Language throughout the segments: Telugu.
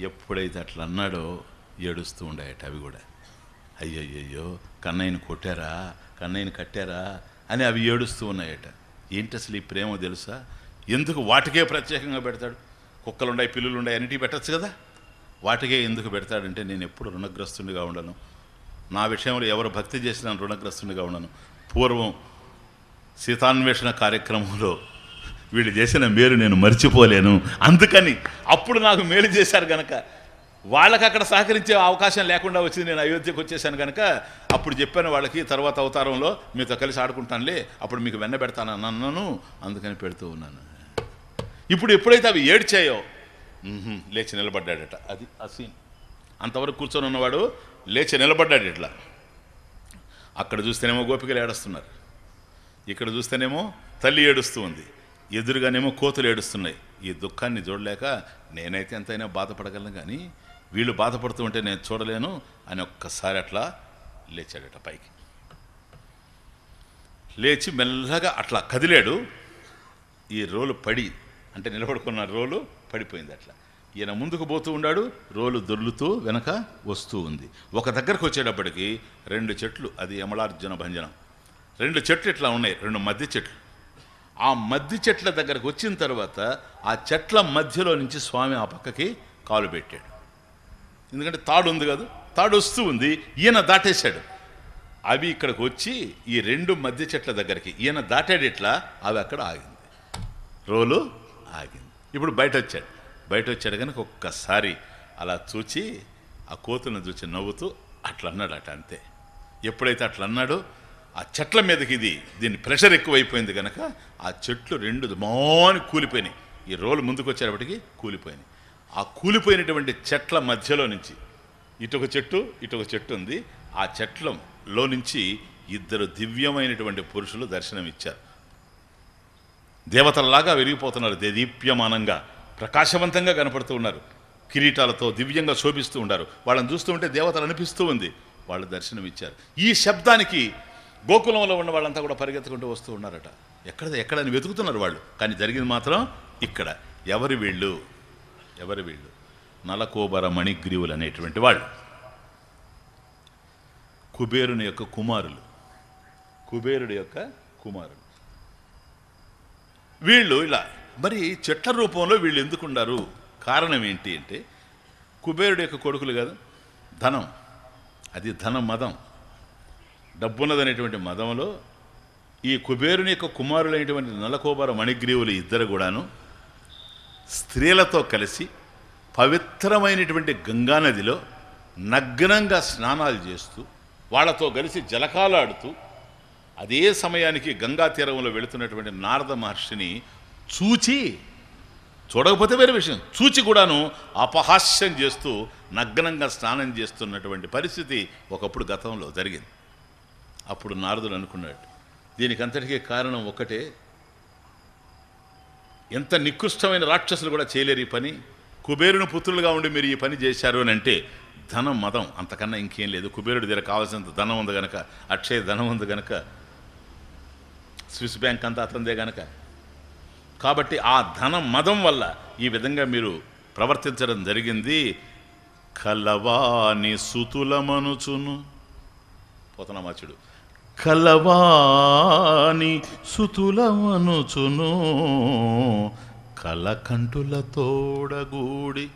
ఎప్పుడైతే అట్లా అన్నాడో ఏడుస్తూ ఉండేట అవి కూడా. అయ్యయ్యో కన్నయ్యని కొట్టారా, కన్నయ్యని కట్టారా అని అవి ఏడుస్తూ ఉన్నాయట. ఏంటి అసలు ఈ ప్రేమ తెలుసా? ఎందుకు వాటికే ప్రత్యేకంగా పెడతాడు? కుక్కలుండాయి, పిల్లులుండాయి, అన్నిటికీ పెట్టచ్చు కదా. వాటికే ఎందుకు పెడతాడంటే, నేను ఎప్పుడు రుణగ్రస్తునిగా ఉండను, నా విషయంలో ఎవరు భక్తి చేసినా రుణగ్రస్తునిగా ఉండను. పూర్వం సీతాన్వేషణ కార్యక్రమంలో వీళ్ళు చేసిన మేలు నేను మర్చిపోలేను, అందుకని అప్పుడు నాకు మేలు చేశారు కనుక వాళ్ళకి అక్కడ సహకరించే అవకాశం లేకుండా వచ్చింది. నేను అయోధ్యకు వచ్చేసాను కనుక అప్పుడు చెప్పాను వాళ్ళకి, తర్వాత అవతారంలో మీతో కలిసి ఆడుకుంటానులే, అప్పుడు మీకు వెన్న పెడతానని అన్నాను, అందుకని పెడుతూ ఉన్నాను. ఇప్పుడు ఎప్పుడైతే అవి ఏడ్చాయో లేచి నిలబడ్డాడట. అది ఆ సీన్. అంతవరకు కూర్చొని ఉన్నవాడు లేచి నిలబడ్డాడు ఇట్లా. అక్కడ చూస్తేనేమో గోపికలు ఏడుస్తున్నారు, ఇక్కడ చూస్తేనేమో తల్లి ఏడుస్తూ ఉంది, ఎదురుగానేమో కోతులు ఏడుస్తున్నాయి. ఈ దుఃఖాన్ని చూడలేక నేనైతే ఎంతైనా బాధపడగలను, కానీ వీళ్ళు బాధపడుతూ ఉంటే నేను చూడలేను అని ఒక్కసారి అట్లా లేచాడట పైకి. లేచి మెల్లగా అట్లా కదిలాడు. ఈ రోలు పడి, అంటే నిలబడుకున్న రోలు పడిపోయింది. అట్లా ఈయన ముందుకు పోతూ ఉన్నాడు, రోలు దొర్లుతూ వెనక వస్తూ ఉంది. ఒక దగ్గరకు వచ్చేటప్పటికి 2 చెట్లు, అది యమలార్జున భంజనం, 2 చెట్లు ఇట్లా ఉన్నాయి, 2 మధ్య చెట్లు. ఆ మధ్య చెట్ల దగ్గరకు వచ్చిన తర్వాత ఆ చెట్ల మధ్యలో నుంచి స్వామి ఆ పక్కకి కాలు పెట్టాడు. ఎందుకంటే తాడు ఉంది కదా, తాడు వస్తూ ఉంది, ఈయన దాటేశాడు. అవి ఇక్కడికి వచ్చి ఈ 2 మధ్య చెట్ల దగ్గరికి ఈయన దాటాడు ఇట్లా, అవి అక్కడ ఆగింది, రోలు ఆగింది. ఇప్పుడు బయట వచ్చాడు కనుక ఒక్కసారి అలా చూచి ఆ కోతులను చూచి నవ్వుతూ అట్లా అన్నాడట. అంతే. ఎప్పుడైతే అట్లా అన్నాడో ఆ చెట్ల మీదకి దీని ప్రెషర్ ఎక్కువైపోయింది కనుక ఆ చెట్లు 2 మాని కూలిపోయినాయి. ఈ రోలు ముందుకు వచ్చేటప్పటికి కూలిపోయినాయి. ఆ కూలిపోయినటువంటి చెట్ల మధ్యలో నుంచి ఇటొక చెట్టు ఉంది. ఆ చెట్లలో నుంచి 2 దివ్యమైనటువంటి పురుషులు దర్శనమిచ్చారు. దేవతలలాగా వెలిగిపోతున్నారు, దేదీప్యమానంగా ప్రకాశవంతంగా కనపడుతూ ఉన్నారు, కిరీటాలతో దివ్యంగా శోభిస్తూ ఉన్నారు. వాళ్ళని చూస్తూ ఉంటే దేవతలు అనిపిస్తూ ఉంది. వాళ్ళు దర్శనమిచ్చారు. ఈ శబ్దానికి గోకులంలో ఉన్న వాళ్ళంతా కూడా పరిగెత్తుకుంటూ వస్తూ ఉన్నారట. ఎక్కడని వెతుకుతున్నారు వాళ్ళు, కానీ జరిగింది మాత్రం ఇక్కడ. ఎవరు వీళ్ళు? నలకోబర మణిగ్రీవులు అనేటువంటి వాళ్ళు కుబేరుని యొక్క కుమారుడు. వీళ్ళు ఇలా మరి చెట్ల రూపంలో వీళ్ళు ఎందుకున్నారు? కారణం ఏంటి అంటే, కుబేరుడు యొక్క కొడుకులు కదా, ధనం, అది ధన మదం, డబ్బున్నదనేటువంటి మదంలో ఈ కుబేరుని యొక్క కుమారులైనటువంటి నలకోబర మణిగ్రీవులు ఇద్దరు కూడాను స్త్రీలతో కలిసి పవిత్రమైనటువంటి గంగానదిలో నగ్నంగా స్నానాలు చేస్తూ వాళ్ళతో కలిసి జలకాలాడుతూ అదే సమయానికి గంగా తీరంలో వెళుతున్నటువంటి నారద మహర్షిని చూడకపోతే వేరే విషయం, చూచి కూడాను అపహాస్యం చేస్తూ నగ్నంగా స్నానం చేస్తున్నటువంటి పరిస్థితి ఒకప్పుడు గతంలో జరిగింది. అప్పుడు నారదుడు అనుకున్నాడు, దీనికంతటికీ కారణం ఒకటే, ఎంత నికృష్టమైన రాక్షసులు కూడా చేయలేరు ఈ పని, కుబేరుని పుత్రులుగా ఉండి మీరు ఈ పని చేశారు అని అంటే ధనం మదం, అంతకన్నా ఇంకేం లేదు. కుబేరుడి దగ్గర కావాల్సినంత ధనం ఉంది కనుక, అక్షయ ధనం ఉంది కనుక, స్విస్ బ్యాంక్ అంతా అతనిదే కనుక, కాబట్టి ఆ ధన మదం వల్ల ఈ విధంగా మీరు ప్రవర్తించడం జరిగింది. కలవాని సుతులమనుచును, పోతనామాచుడు, కలవాని సుతులమనుచును కలకంటుల తోడగూడి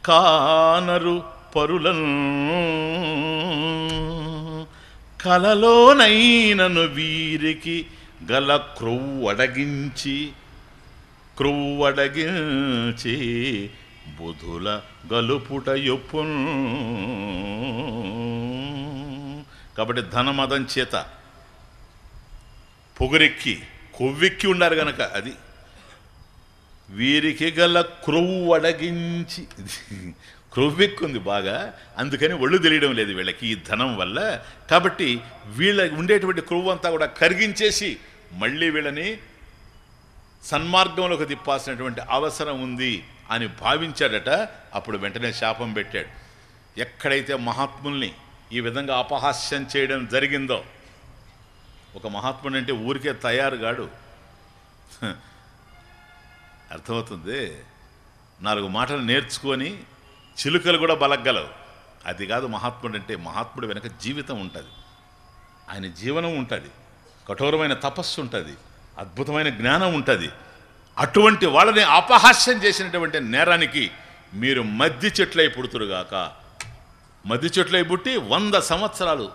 కానరు పరులను కలలోనైనను వీరికి గల క్రొవ్వడగించి బుధుల గలుపుట యొప్పున్. కాబట్టి ధనమదం చేత పొగరెక్కి కొవ్వెక్కి ఉన్నారు గనక అది వీరికి గల క్రొవ్వడగించి, క్రొవ్వెక్కుంది బాగా, అందుకని ఒళ్ళు తెలియడం లేదు వీళ్ళకి ఈ ధనం వల్ల. కాబట్టి వీళ్ళ ఉండేటువంటి క్రొవ్వు అంతా కూడా కరిగించేసి మళ్ళీ వీళ్ళని సన్మార్గంలోకి తిప్పాల్సినటువంటి అవసరం ఉంది అని భావించాడట. అప్పుడు వెంటనే శాపం పెట్టాడు. ఎక్కడైతే మహాత్ముల్ని ఈ విధంగా అపహాస్యం చేయడం జరిగిందో, ఒక మహాత్ముడు అంటే ఊరికే తయారుగాడు, అర్థమవుతుంది, 4 మాటలు నేర్చుకొని చిలుకలు కూడా బలగ్గలవు. అది కాదు మహాత్ముడు అంటే. మహాత్ముడు వెనక జీవితం ఉంటుంది, ఆయన జీవనం ఉంటుంది, కఠోరమైన తపస్సు ఉంటుంది, అద్భుతమైన జ్ఞానం ఉంటుంది. అటువంటి వాళ్ళని అపహాస్యం చేసినటువంటి నేరానికి మీరు మద్ది చెట్లై పుడుతురుగాక. మద్ది చెట్లై పుట్టి 100 సంవత్సరాలు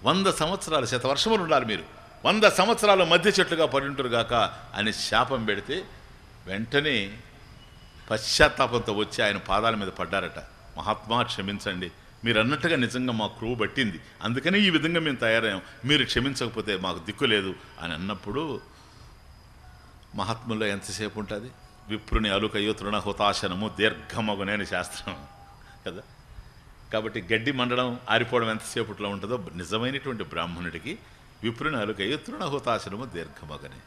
100 సంవత్సరాలు శతవర్షములు ఉండాలి, మీరు 100 సంవత్సరాలు మధ్య చెట్లుగా పడింటురుగాక అని శాపం పెడితే వెంటనే పశ్చాత్తాపంతో వచ్చి ఆయన పాదాల మీద పడ్డారట. మహాత్మా క్షమించండి, మీరు అన్నట్టుగా నిజంగా మా క్రూవు పట్టింది, అందుకని ఈ విధంగా మేము తయారయ్యాం, మీరు క్షమించకపోతే మాకు దిక్కు లేదు అని అన్నప్పుడు మహాత్ముల్లో ఎంతసేపు ఉంటుంది? విప్రుని అలుకయ్యో తృణహుతాశనము దీర్ఘమగునేని శాస్త్రం కదా. కాబట్టి గడ్డి మండడం ఆరిపోవడం ఎంతసేపట్లో ఉంటుందో నిజమైనటువంటి బ్రాహ్మణుడికి విప్రుని అలుకయ్యో తృణహుతాశనము దీర్ఘమగనే.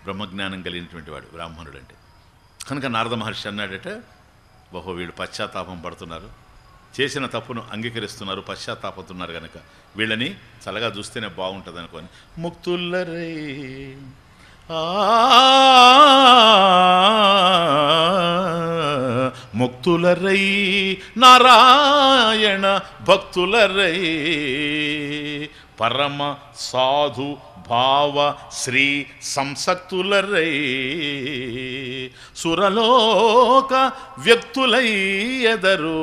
బ్రహ్మజ్ఞానం కలిగినటువంటి వాడు బ్రాహ్మణుడు అంటే. కనుక నారద మహర్షి అన్నాడట, బహో వీళ్ళు పశ్చాత్తాపం పడుతున్నారు, చేసిన తప్పును అంగీకరిస్తున్నారు, పశ్చాత్తాపడుతున్నారు, కనుక వీళ్ళని చల్లగా చూస్తేనే బాగుంటుంది అనుకోని ముక్తుల్లరై ముక్తులరై నారాయణ భక్తులరై పరమ సాధు భావ శ్రీ సంసక్తులరై సురలోక వ్యక్తులై ఎదరు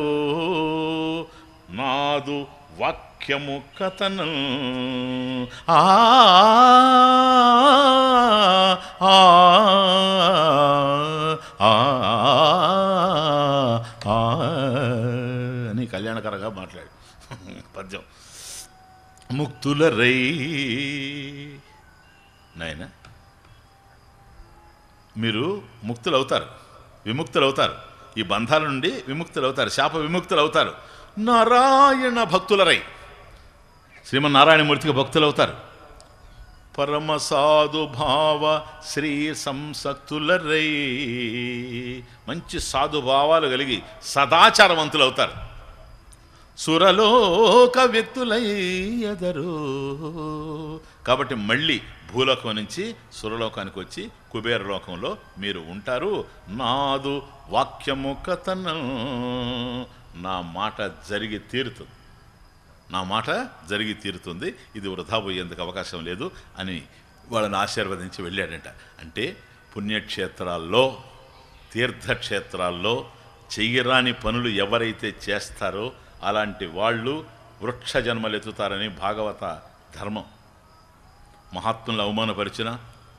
నాదు వాక్యము కథనం అని కళ్యాణకరంగా మాట్లాడు పద్యం. ముక్తులరై నాయన మీరు ముక్తులవుతారు, విముక్తులవుతారు, ఈ బంధాల నుండి విముక్తులవుతారు, శాప విముక్తులవుతారు. నారాయణ భక్తులరై శ్రీమన్నారాయణమూర్తికి భక్తులవుతారు. పరమ సాధు భావ శ్రీ సంసక్తులరై మంచి సాధుభావాలు కలిగి సదాచారవంతులు అవుతారు. సురలోక వ్యక్తులై ఎదరు కాబట్టి మళ్ళీ భూలోకం నుంచి సురలోకానికి వచ్చి కుబేరలోకంలో మీరు ఉంటారు. నాదు వాక్యము కథనం, నా మాట జరిగి తీరుతుంది, నా మాట జరిగి తీరుతుంది, ఇది వృధా పోయేందుకు అవకాశం లేదు అని వాళ్ళని ఆశీర్వదించి వెళ్ళాడంట. అంటే పుణ్యక్షేత్రాల్లో తీర్థక్షేత్రాల్లో చెయ్యరాని పనులు ఎవరైతే చేస్తారో అలాంటి వాళ్ళు వృక్ష జన్మలెత్తుతారని భాగవత ధర్మం. మహాత్ములను అవమానపరిచిన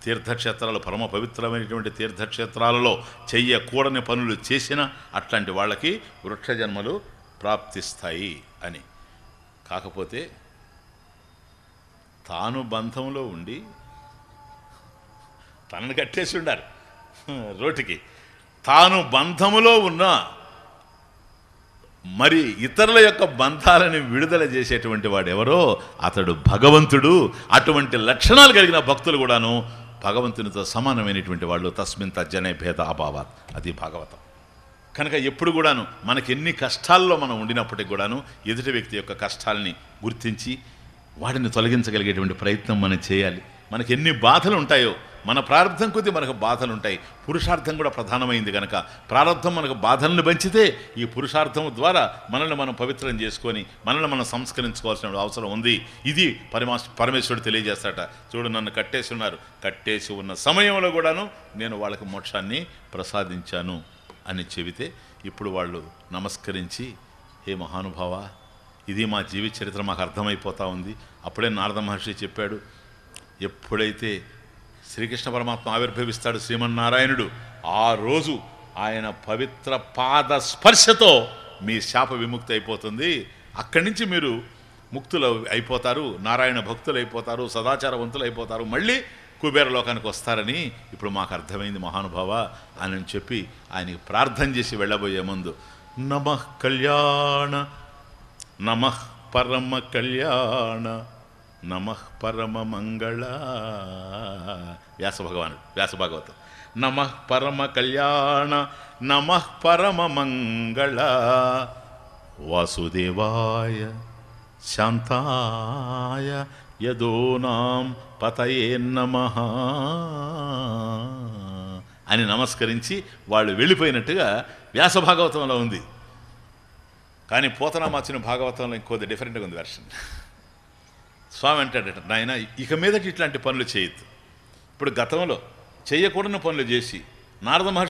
తీర్థక్షేత్రాలు పరమ పవిత్రమైనటువంటి తీర్థక్షేత్రాలలో చెయ్యకూడని పనులు చేసిన అట్లాంటి వాళ్ళకి వృక్ష జన్మలు ప్రాప్తిస్తాయి అని. కాకపోతే తాను బంధంలో ఉండి తనను కట్టేసి ఉండారు రోటికి, తాను బంధములో ఉన్న మరి ఇతరుల యొక్క బంధాలని విడుదల చేసేటువంటి వాడెవరో అతడు భగవంతుడు. అటువంటి లక్షణాలు కలిగిన భక్తులు కూడాను భగవంతునితో సమానమైనటువంటి వాళ్ళు. తస్మిన్ తజ్జనే భేద అభావాత్, అది భాగవతం. కనుక ఎప్పుడు కూడాను మనకి ఎన్ని కష్టాల్లో మనం ఉండినప్పటికి కూడాను ఎదుటి వ్యక్తి యొక్క కష్టాలని గుర్తించి వాటిని తొలగించగలిగేటువంటి ప్రయత్నం మనం చేయాలి. మనకి ఎన్ని బాధలు ఉంటాయో, మన ప్రారంధం కొద్దీ మనకు బాధలు ఉంటాయి. పురుషార్థం కూడా ప్రధానమైంది కనుక ప్రారంధం మనకు బాధలను పెంచితే ఈ పురుషార్థం ద్వారా మనల్ని మనం పవిత్రం చేసుకొని మనల్ని మనం సంస్కరించుకోవాల్సిన అవసరం ఉంది. ఇది పరమేశ్వరుడు తెలియజేస్తాట. చూడు, నన్ను కట్టేసి ఉన్నారు, కట్టేసి ఉన్న సమయంలో కూడాను నేను వాళ్ళకి మోక్షాన్ని ప్రసాదించాను అని చెబితే ఇప్పుడు వాళ్ళు నమస్కరించి, హే మహానుభావ, ఇది మా జీవిత చరిత్ర మాకు అర్థమైపోతూ ఉంది. అప్పుడే నారద మహర్షి చెప్పాడు, ఎప్పుడైతే శ్రీకృష్ణ పరమాత్మ ఆవిర్భవిస్తాడు శ్రీమన్నారాయణుడు, ఆ రోజు ఆయన పవిత్ర పాద స్పర్శతో మీ శాప విముక్తి అయిపోతుంది. అక్కడి నుంచి మీరు ముక్తులు అయిపోతారు, నారాయణ భక్తులు అయిపోతారు, సదాచారవంతులు అయిపోతారు, మళ్ళీ కుబేరలోకానికి వస్తారని ఇప్పుడు మాకు అర్థమైంది మహానుభావ అని చెప్పి ఆయనకి ప్రార్థన చేసి వెళ్ళబోయే ముందు నమః కళ్యాణ, నమః పరమ కళ్యాణ, నమః పరమ మంగళ. వ్యాస భాగవతం. నమః పరమ కళ్యాణ, నమః పరమ మంగళ, వాసుదేవాయ శాంతాయ యదోనాం పతయే నమః అని నమస్కరించి వాళ్ళు వెళ్ళిపోయినట్టుగా వ్యాస భాగవతంలో ఉంది. కానీ పోతనామాచిన భాగవతంలో ఇంకొద్ది డిఫరెంట్గా ఉంది వెర్షన్. స్వామి అంటాడట, నాయన ఇక మీదటి ఇట్లాంటి పనులు చేయొద్దు. ఇప్పుడు గతంలో చేయకూడని పనులు చేసి నారద మహర్షి